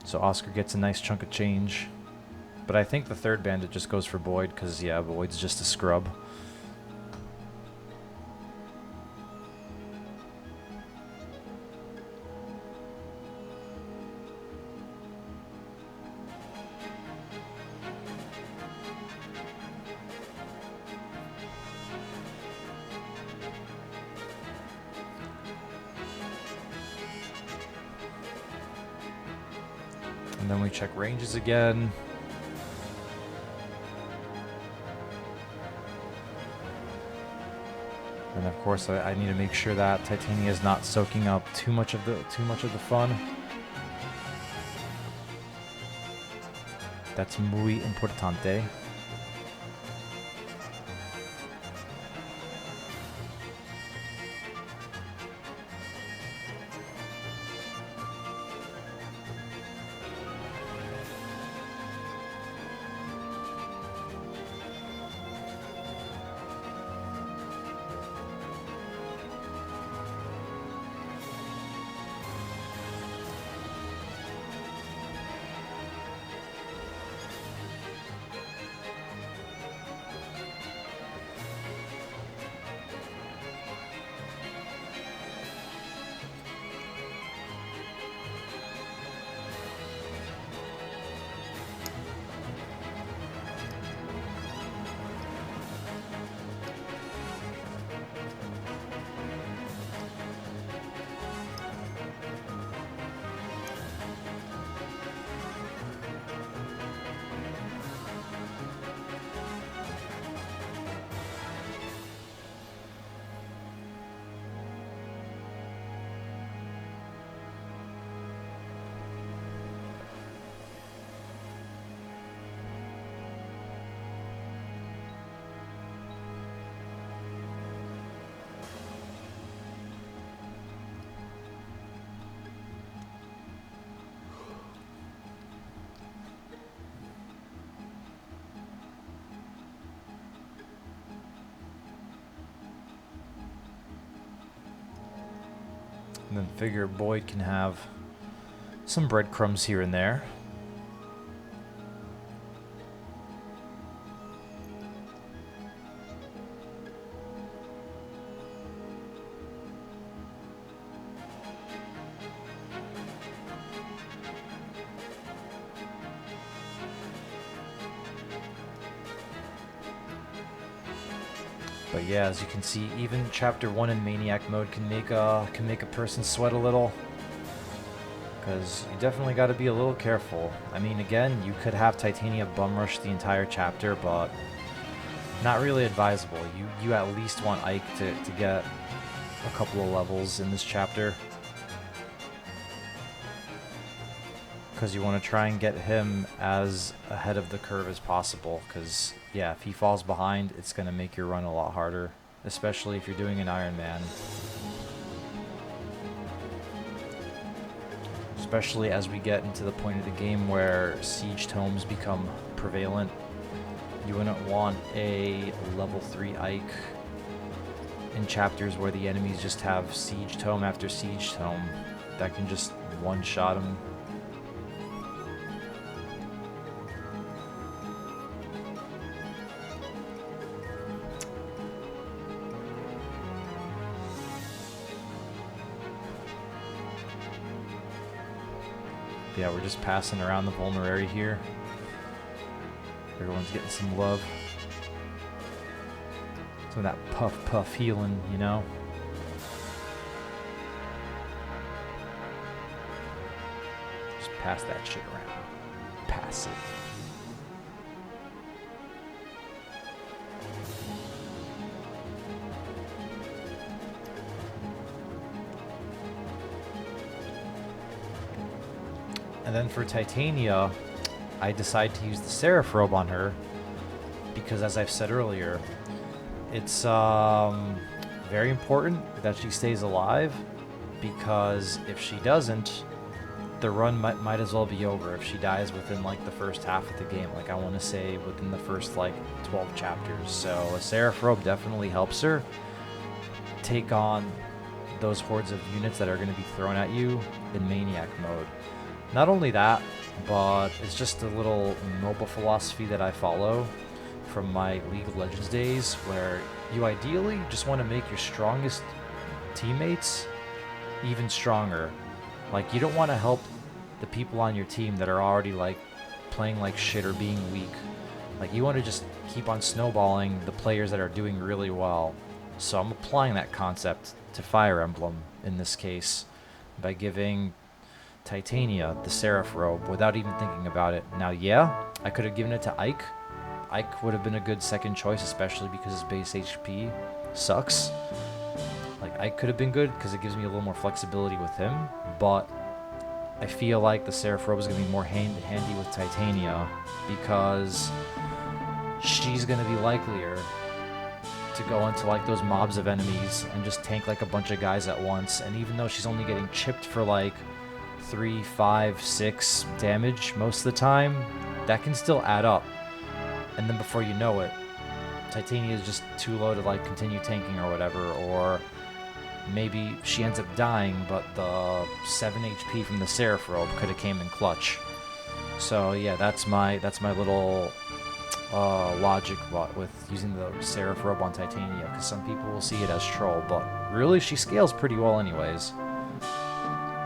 So Oscar gets a nice chunk of change. But I think the third bandit just goes for Boyd, because, yeah, Boyd's just a scrub. And then we check ranges again. And of course, I need to make sure that Titania is not soaking up too much of the fun. That's muy importante. And then figure Boyd can have some breadcrumbs here and there. But yeah, as you can see, even Chapter 1 in Maniac mode can make a person sweat a little. Because you definitely got to be a little careful. I mean, again, you could have Titania bum rush the entire chapter, but not really advisable. You at least want Ike to get a couple of levels in this chapter. Because you want to try and get him as ahead of the curve as possible. Because, yeah, if he falls behind, it's going to make your run a lot harder. Especially if you're doing an Iron Man. Especially as we get into the point of the game where siege tomes become prevalent. You wouldn't want a level 3 Ike in chapters where the enemies just have siege tome after siege tome that can just one-shot him. Yeah, we're just passing around the vulnerary here. Everyone's getting some love. Some of that puff healing, you know? Just pass that shit around. Pass it. And then for Titania, I decide to use the Seraph Robe on her because, as I've said earlier, it's very important that she stays alive, because if she doesn't, the run might as well be over if she dies within like the first half of the game. Like, I want to say within the first like 12 chapters. So a Seraph Robe definitely helps her take on those hordes of units that are going to be thrown at you in Maniac mode. Not only that, but it's just a little MOBA philosophy that I follow from my League of Legends days, where you ideally just want to make your strongest teammates even stronger. Like, you don't want to help the people on your team that are already like playing like shit or being weak. Like, you want to just keep on snowballing the players that are doing really well. So I'm applying that concept to Fire Emblem in this case by giving Titania the Seraph Robe without even thinking about it. Now, yeah, I could have given it to Ike. Ike would have been a good second choice, especially because his base HP sucks. Like, Ike could have been good because it gives me a little more flexibility with him, but I feel like the Seraph Robe is going to be more handy with Titania because she's going to be likelier to go into like those mobs of enemies and just tank like a bunch of guys at once. And even though she's only getting chipped for like 3, 5, 6 damage most of the time, that can still add up. And then before you know it, Titania is just too low to like continue tanking or whatever, or maybe she ends up dying, but the 7 HP from the Seraph Robe could have came in clutch. So yeah, that's my little logic with using the Seraph Robe on Titania, because some people will see it as troll, but really she scales pretty well anyways.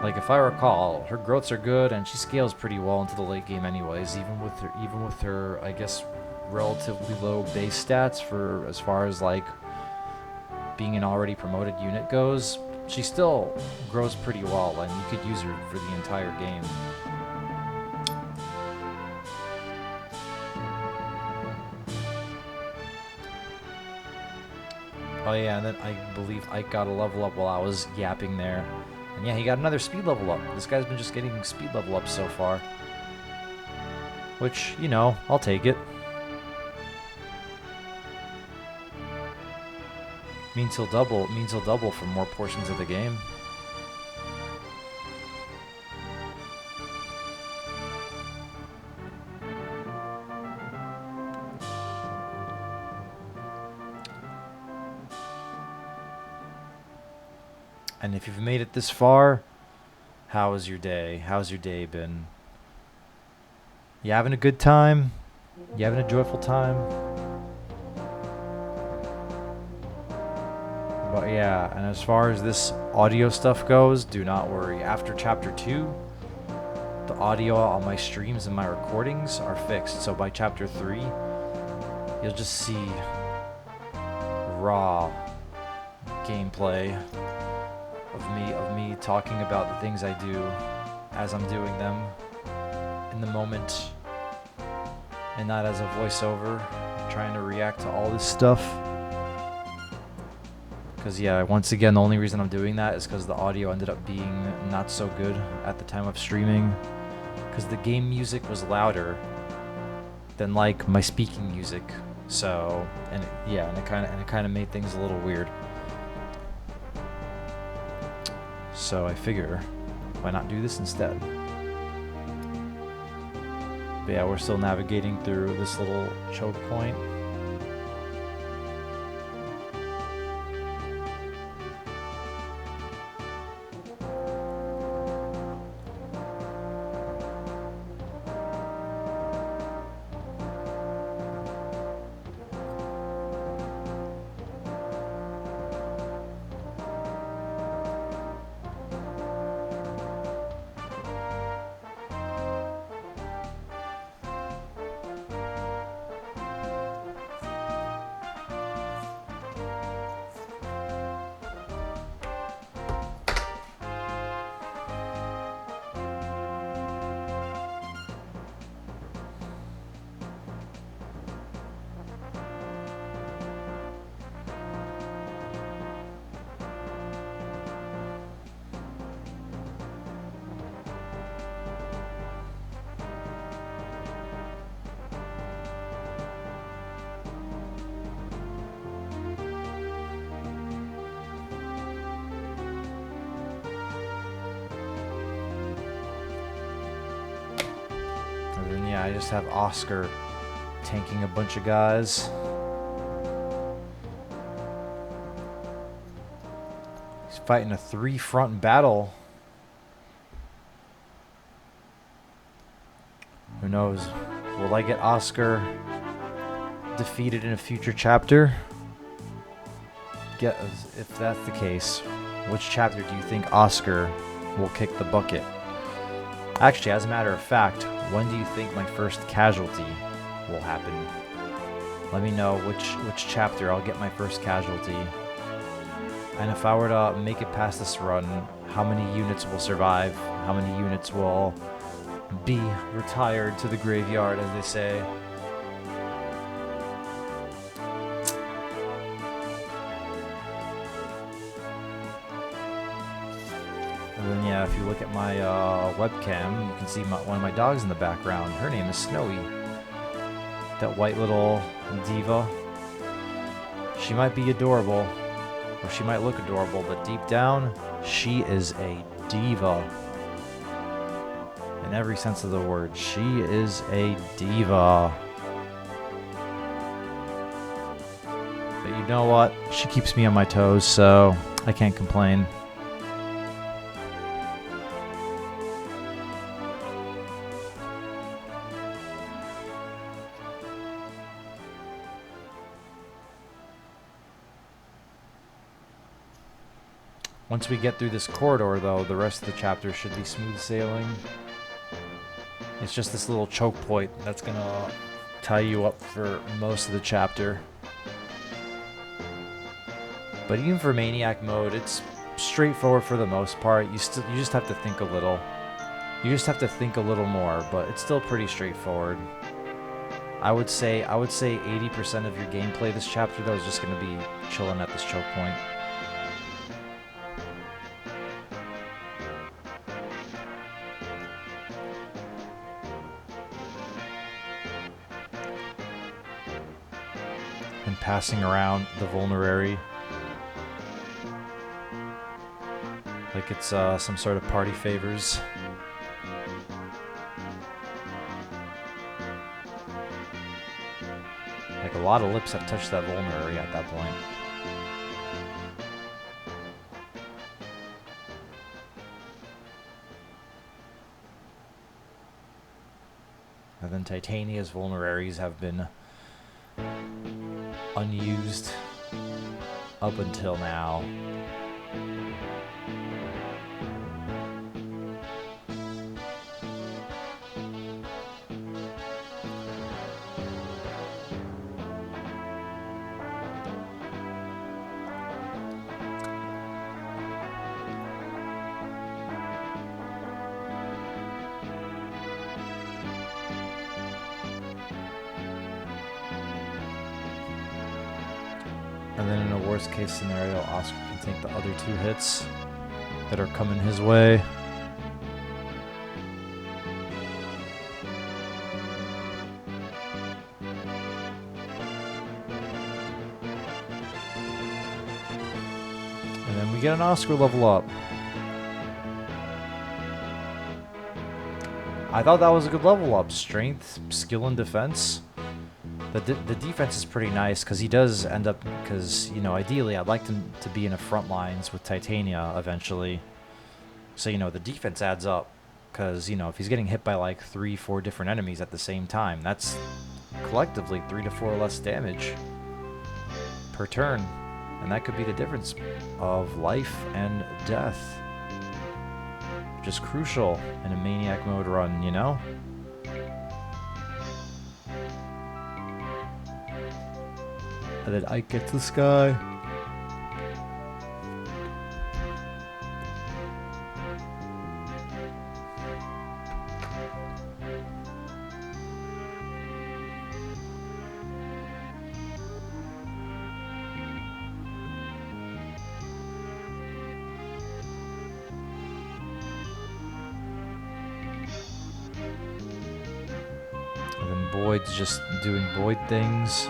Like, if I recall, her growths are good and she scales pretty well into the late game anyways, even with her I guess relatively low base stats for as far as like being an already promoted unit goes. She still grows pretty well, and you could use her for the entire game. Oh yeah, and then I believe Ike got a level up while I was yapping there. And yeah, he got another speed level up. This guy's been just getting speed level up so far. Which, you know, I'll take it. Means he'll double for more portions of the game. And if you've made it this far, how was your day? How's your day been? You having a good time? You having a joyful time? But yeah, and as far as this audio stuff goes, do not worry. After chapter 2, the audio on my streams and my recordings are fixed. So by chapter 3, you'll just see raw gameplay of me talking about the things I do as I'm doing them in the moment, and not as a voiceover trying to react to all this stuff. Because yeah, once again, the only reason I'm doing that is because the audio ended up being not so good at the time of streaming, because the game music was louder than like my speaking music. So, and it kind of made things a little weird. So I figure, why not do this instead? But yeah, we're still navigating through this little choke point. And then yeah, I just have Oscar tanking a bunch of guys. He's fighting a 3-front battle. Who knows? Will I get Oscar defeated in a future chapter? If that's the case, which chapter do you think Oscar will kick the bucket? Actually, as a matter of fact, when do you think my first casualty will happen? Let me know which chapter I'll get my first casualty. And if I were to make it past this run, how many units will survive? How many units will be retired to the graveyard, as they say? And then, yeah, if you look at my webcam, you can see one of my dogs in the background. Her name is Snowy. That white little diva. She might be adorable, or she might look adorable, but deep down, she is a diva. In every sense of the word, she is a diva. But you know what? She keeps me on my toes, so I can't complain. Once we get through this corridor, though, the rest of the chapter should be smooth sailing. It's just this little choke point that's gonna tie you up for most of the chapter. But even for Maniac mode, it's straightforward for the most part. You just have to think a little. You just have to think a little more, but it's still pretty straightforward. I would say 80% of your gameplay this chapter, though, is just gonna be chilling at this choke point. And passing around the vulnerary like it's some sort of party favors. Like a lot of lips have touched that vulnerary at that point. And then Titania's vulneraries have been unused up until now. And then in a worst case scenario, Oscar can take the other 2 hits that are coming his way. And then we get an Oscar level up. I thought that was a good level up. Strength, skill, and defense. The defense is pretty nice because he does end up, because, you know, ideally I'd like him to be in the front lines with Titania eventually. So, you know, the defense adds up because, you know, if he's getting hit by like 3-4 different enemies at the same time, that's collectively 3 to 4 less damage per turn. And that could be the difference of life and death. Which is crucial in a Maniac mode run, you know? And then Ike gets the sky. And then Boyd's just doing Boyd things.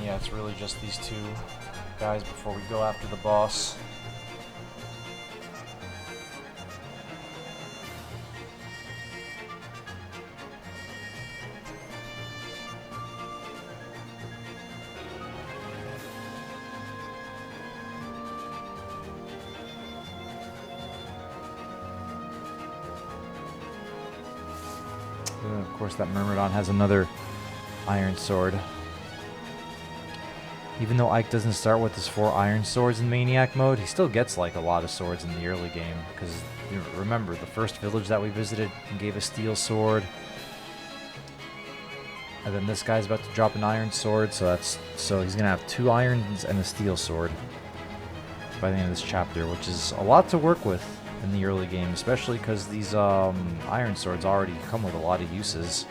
Yeah, it's really just these 2 guys, before we go after the boss. Of course, that Myrmidon has another iron sword. Even though Ike doesn't start with his 4 iron swords in Maniac mode, he still gets like a lot of swords in the early game. Because remember, the first village that we visited gave a steel sword. And then this guy's about to drop an iron sword, so he's gonna have 2 irons and a steel sword by the end of this chapter, which is a lot to work with in the early game, especially because these iron swords already come with a lot of uses.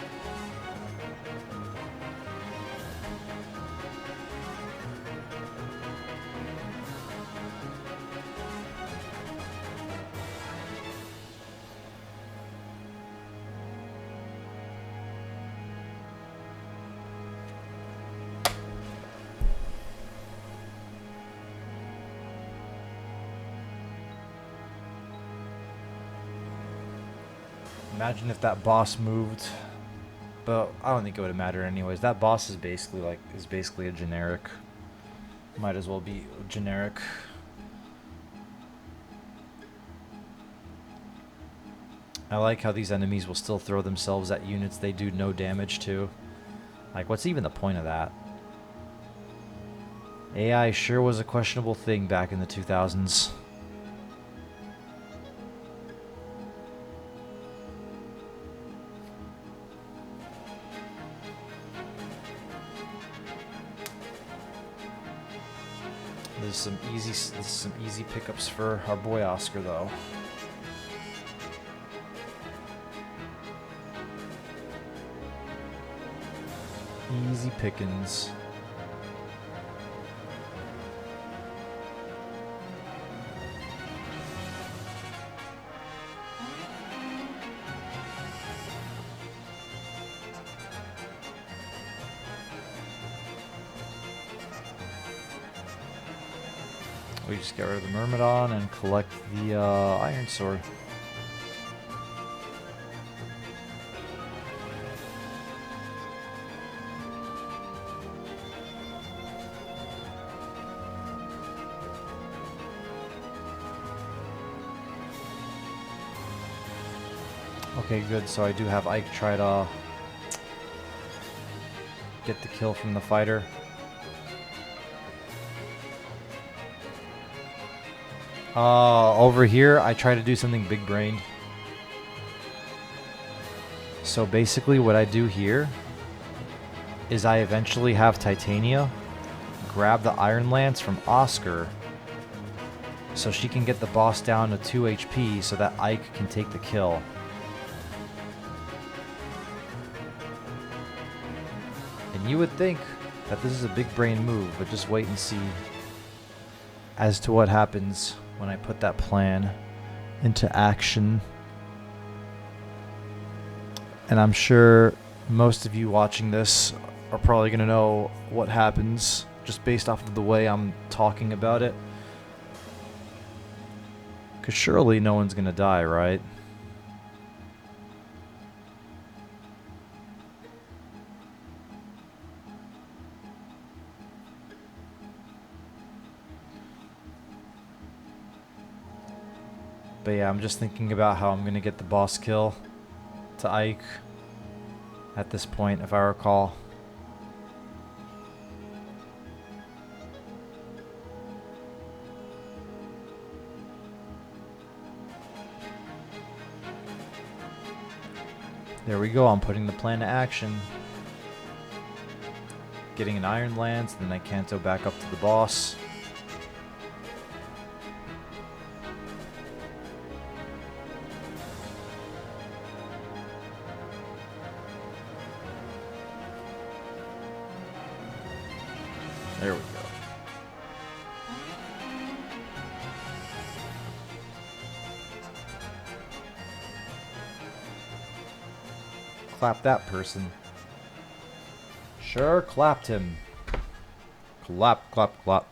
Imagine if that boss moved, but I don't think it would have mattered anyways. That boss is basically a generic. Might as well be generic. I like how these enemies will still throw themselves at units they do no damage to. Like, what's even the point of that? AI sure was a questionable thing back in the 2000s. There's some easy pickups for our boy Oscar though. Easy pickings. We just get rid of the Myrmidon and collect the Iron Sword. Okay, good. So I do have Ike try to get the kill from the fighter. Over here, I try to do something big-brained. So basically what I do here is I eventually have Titania grab the Iron Lance from Oscar so she can get the boss down to 2 HP so that Ike can take the kill. And you would think that this is a big brain move, but just wait and see as to what happens when I put that plan into action. And I'm sure most of you watching this are probably going to know what happens just based off of the way I'm talking about it. Because surely no one's going to die, right? But yeah, I'm just thinking about how I'm going to get the boss kill to Ike at this point, if I recall. There we go, I'm putting the plan to action. Getting an Iron Lance, then I canto back up to the boss. There we go. Clap that person. Sure, clapped him. Clap, clap, clap.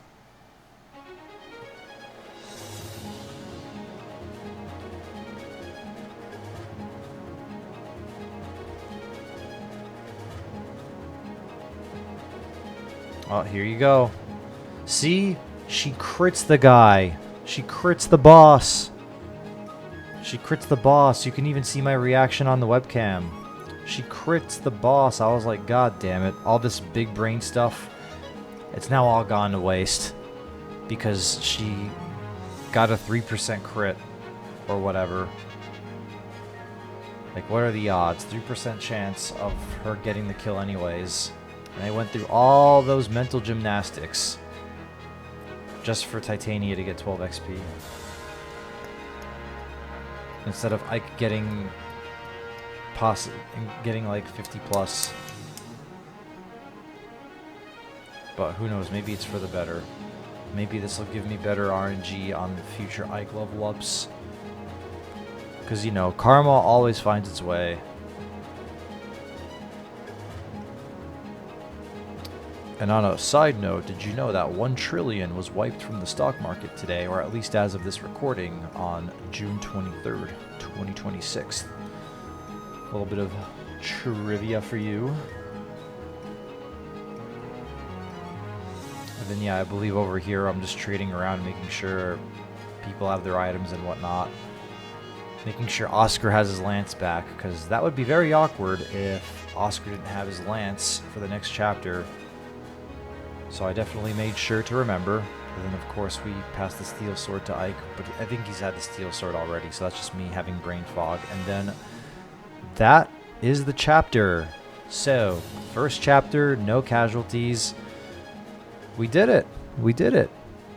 Oh, here you go. See? She crits the guy. She crits the boss. She crits the boss. You can even see my reaction on the webcam. She crits the boss. I was like, God damn it. All this big brain stuff, it's now all gone to waste. Because she got a 3% crit. Or whatever. Like, what are the odds? 3% chance of her getting the kill anyways. And I went through all those mental gymnastics just for Titania to get 12 XP. Instead of Ike getting like 50 plus. But who knows, maybe it's for the better. Maybe this will give me better RNG on the future Ike level ups. Because, you know, karma always finds its way. And on a side note, did you know that 1 trillion was wiped from the stock market today, or at least as of this recording, on June 23rd, 2026? A little bit of trivia for you. And then, yeah, I believe over here I'm just trading around, making sure people have their items and whatnot. Making sure Oscar has his lance back, because that would be very awkward if Oscar didn't have his lance for the next chapter. So I definitely made sure to remember. And then, of course, we passed the steel sword to Ike, but I think he's had the steel sword already, so that's just me having brain fog. And then that is the chapter. So, first chapter, no casualties. We did it. We did it.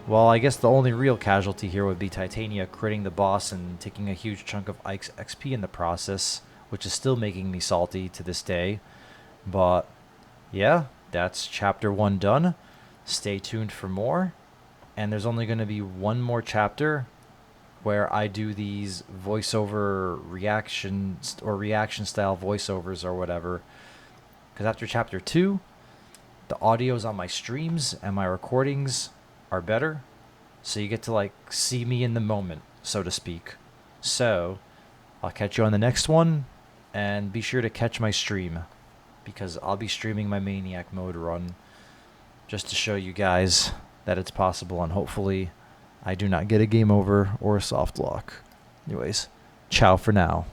Well, I guess the only real casualty here would be Titania critting the boss and taking a huge chunk of Ike's XP in the process, which is still making me salty to this day. But, yeah, that's chapter 1 done. Stay tuned for more. And there's only going to be one more chapter where I do these voiceover reactions or reaction style voiceovers or whatever. Because after chapter 2, the audios on my streams and my recordings are better, so you get to like see me in the moment, so to speak. So I'll catch you on the next one, and be sure to catch my stream, because I'll be streaming my Maniac mode run just to show you guys that it's possible, and hopefully I do not get a game over or a soft lock. Anyways, ciao for now.